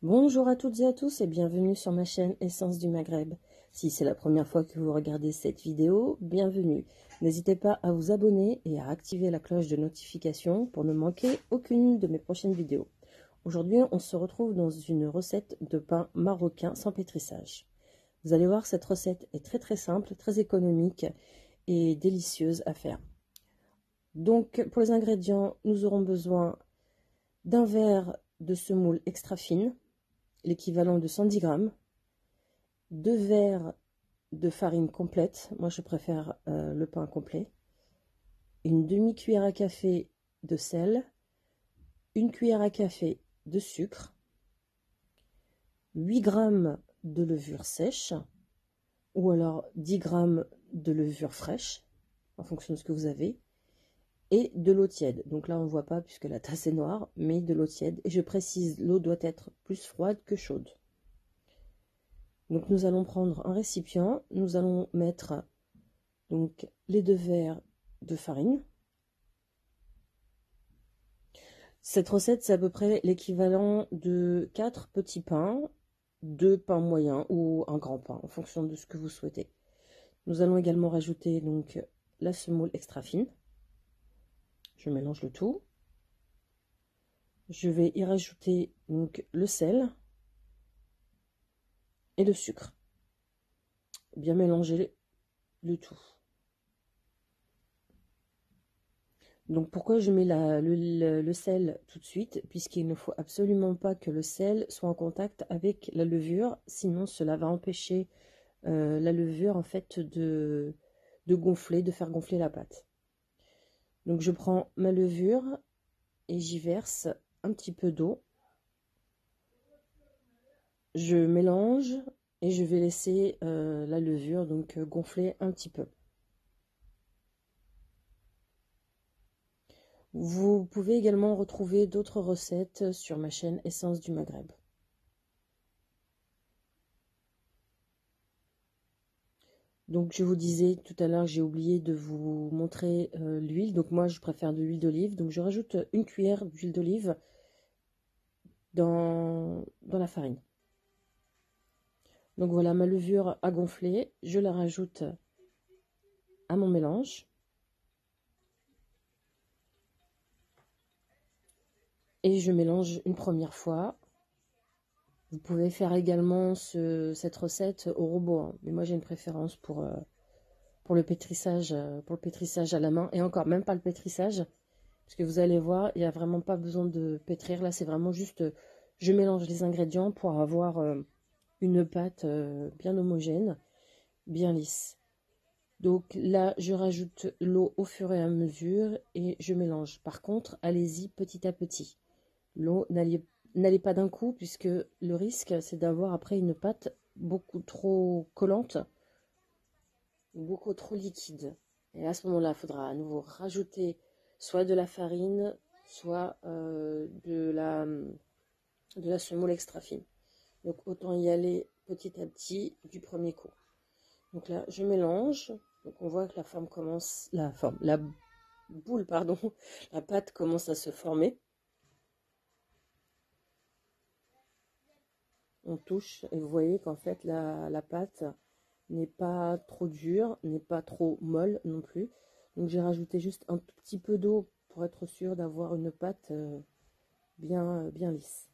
Bonjour à toutes et à tous et bienvenue sur ma chaîne Essence du Maghreb. Si c'est la première fois que vous regardez cette vidéo, bienvenue. N'hésitez pas à vous abonner et à activer la cloche de notification pour ne manquer aucune de mes prochaines vidéos. Aujourd'hui, on se retrouve dans une recette de pain marocain sans pétrissage. Vous allez voir, cette recette est très simple, très économique et délicieuse à faire. Donc, pour les ingrédients, nous aurons besoin d'un verre de semoule extra fine, l'équivalent de 110 grammes, 2 verres de farine complète, moi je préfère le pain complet, une demi-cuillère à café de sel, une cuillère à café de sucre, 8 grammes de levure sèche, ou alors 10 grammes de levure fraîche, en fonction de ce que vous avez, et de l'eau tiède. Donc là on ne voit pas puisque la tasse est noire, mais de l'eau tiède. Et je précise, l'eau doit être plus froide que chaude. Donc nous allons prendre un récipient, nous allons mettre donc les 2 verres de farine. Cette recette, c'est à peu près l'équivalent de 4 petits pains, 2 pains moyens ou un grand pain, en fonction de ce que vous souhaitez. Nous allons également rajouter donc la semoule extra fine. Je mélange le tout. Je vais y rajouter donc le sel et le sucre. Bien mélanger le tout. Donc pourquoi je mets le sel tout de suite? Puisqu'il ne faut absolument pas que le sel soit en contact avec la levure, sinon cela va empêcher la levure en fait de gonfler, de faire gonfler la pâte. Donc je prends ma levure et j'y verse un petit peu d'eau. Je mélange et je vais laisser la levure donc gonfler un petit peu. Vous pouvez également retrouver d'autres recettes sur ma chaîne Essence du Maghreb. Donc je vous disais tout à l'heure, j'ai oublié de vous montrer l'huile. Donc moi je préfère de l'huile d'olive. Donc je rajoute une cuillère d'huile d'olive dans la farine. Donc voilà, ma levure a gonflé. Je la rajoute à mon mélange. Et je mélange une première fois. Vous pouvez faire également cette recette au robot, hein. Mais moi j'ai une préférence pour le pétrissage à la main. Et encore, même pas le pétrissage. Parce que vous allez voir, il n'y a vraiment pas besoin de pétrir. Là, c'est vraiment juste, je mélange les ingrédients pour avoir une pâte bien homogène, bien lisse. Donc là, je rajoute l'eau au fur et à mesure et je mélange. Par contre, allez-y petit à petit. L'eau, n'allez pas d'un coup, puisque le risque, c'est d'avoir après une pâte beaucoup trop collante, beaucoup trop liquide. Et à ce moment-là, il faudra à nouveau rajouter soit de la farine, soit de la semoule extra fine. Donc autant y aller petit à petit du premier coup. Donc là, je mélange. Donc on voit que la boule, pardon, la pâte commence à se former. On touche et vous voyez qu'en fait la pâte n'est pas trop dure, n'est pas trop molle non plus. Donc j'ai rajouté juste un tout petit peu d'eau pour être sûr d'avoir une pâte bien lisse.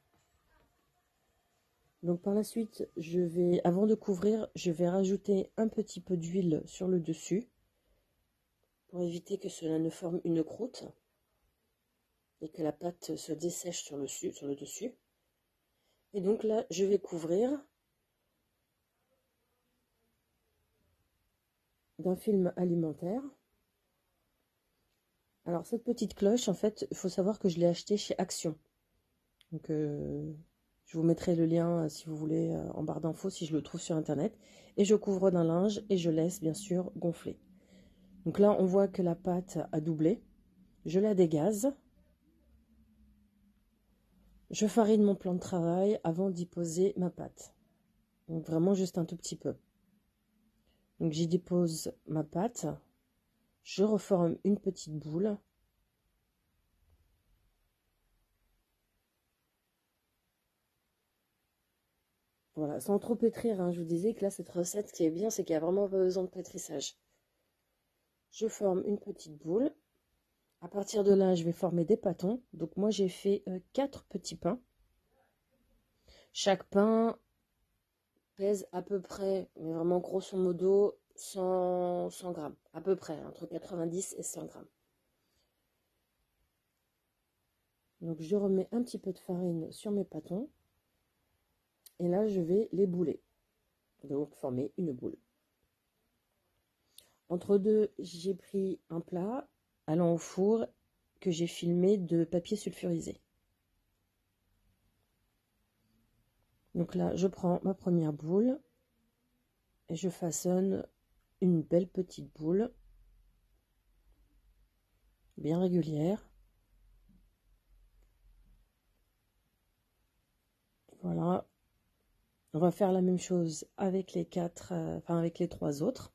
Donc par la suite, avant de couvrir, je vais rajouter un petit peu d'huile sur le dessus pour éviter que cela ne forme une croûte et que la pâte se dessèche sur le dessus. Et donc là, je vais couvrir d'un film alimentaire. Alors cette petite cloche, en fait, il faut savoir que je l'ai achetée chez Action. Donc je vous mettrai le lien si vous voulez en barre d'infos si je le trouve sur internet. Et je couvre d'un linge et je laisse bien sûr gonfler. Donc là on voit que la pâte a doublé. Je la dégaze. Je farine mon plan de travail avant d'y poser ma pâte. Donc vraiment juste un tout petit peu. Donc j'y dépose ma pâte. Je reforme une petite boule. Voilà, sans trop pétrir, hein. Je vous disais que là, cette recette, ce qui est bien, c'est qu'il n'y a vraiment pas besoin de pétrissage. Je forme une petite boule. À partir de là, je vais former des pâtons. Donc moi, j'ai fait 4 petits pains. Chaque pain pèse à peu près, mais vraiment grosso modo, 100 grammes. À peu près, entre 90 et 100 grammes. Donc je remets un petit peu de farine sur mes pâtons. Et là, je vais les bouler. Donc former une boule. Entre deux, j'ai pris un plat allant au four que j'ai filmé de papier sulfurisé. Donc là, je prends ma première boule et je façonne une belle petite boule, bien régulière. Voilà. On va faire la même chose avec les avec les 3 autres.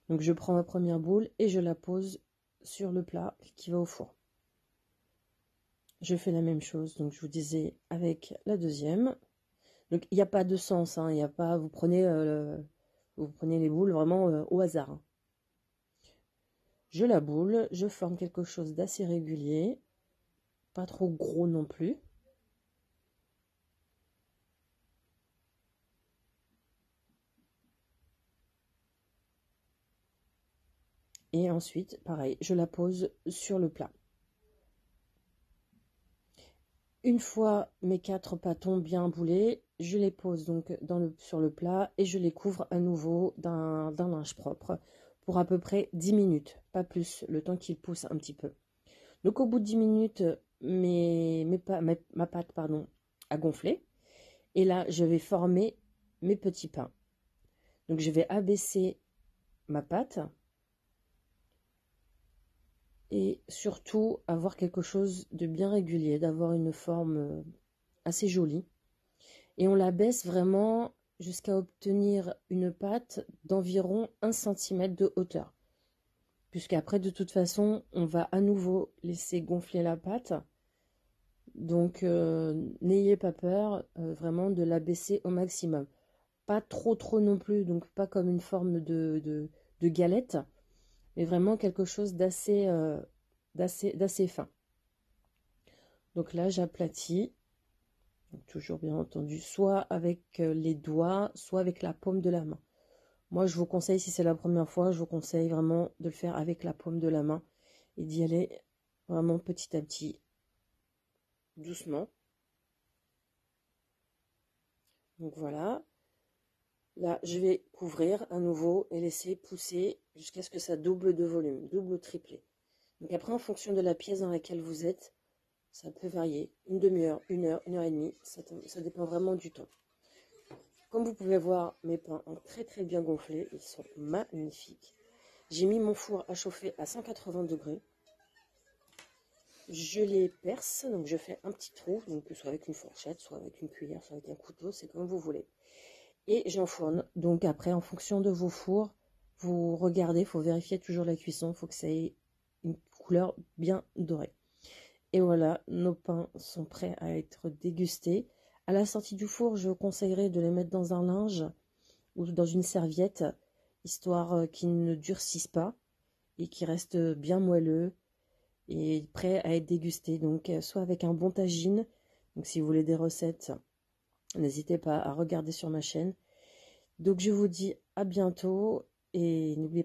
Donc je prends ma première boule et je la pose sur le plat qui va au four. Je fais la même chose, donc je vous disais avec la deuxième. Donc il n'y a pas de sens, hein, il n'y a pas, vous prenez les boules vraiment au hasard, hein. Je la boule, je forme quelque chose d'assez régulier, pas trop gros non plus. Et ensuite, pareil, je la pose sur le plat. Une fois mes 4 pâtons bien boulés, je les pose donc sur le plat et je les couvre à nouveau d'un linge propre pour à peu près 10 minutes, pas plus, le temps qu'ils poussent un petit peu. Donc au bout de 10 minutes, ma pâte a gonflé. Et là, je vais former mes petits pains. Donc je vais abaisser ma pâte et surtout avoir quelque chose de bien régulier, d'avoir une forme assez jolie. Et on la baisse vraiment jusqu'à obtenir une pâte d'environ 1 cm de hauteur. Puisqu'après, de toute façon, on va à nouveau laisser gonfler la pâte. Donc, n'ayez pas peur vraiment de la baisser au maximum. Pas trop non plus, donc pas comme une forme de galette, mais vraiment quelque chose d'assez fin. Donc là, j'aplatis, toujours bien entendu, soit avec les doigts, soit avec la paume de la main. Moi, je vous conseille, si c'est la première fois, je vous conseille vraiment de le faire avec la paume de la main et d'y aller vraiment petit à petit, doucement. Donc voilà. Là, je vais couvrir à nouveau et laisser pousser jusqu'à ce que ça double de volume, double ou triplé. Donc après, en fonction de la pièce dans laquelle vous êtes, ça peut varier. Une demi-heure, 1 heure et demie, ça dépend vraiment du temps. Comme vous pouvez voir, mes pains ont très bien gonflé, ils sont magnifiques. J'ai mis mon four à chauffer à 180 degrés. Je les perce, donc je fais un petit trou, donc soit avec une fourchette, soit avec une cuillère, soit avec un couteau, c'est comme vous voulez. Et j'enfourne. Donc après, en fonction de vos fours, vous regardez, il faut vérifier toujours la cuisson, il faut que ça ait une couleur bien dorée. Et voilà, nos pains sont prêts à être dégustés. À la sortie du four, je vous conseillerais de les mettre dans un linge ou dans une serviette, histoire qu'ils ne durcissent pas et qu'ils restent bien moelleux et prêts à être dégustés. Donc, soit avec un bon tagine. Donc, si vous voulez des recettes, n'hésitez pas à regarder sur ma chaîne. Donc, je vous dis à bientôt et n'oubliez pas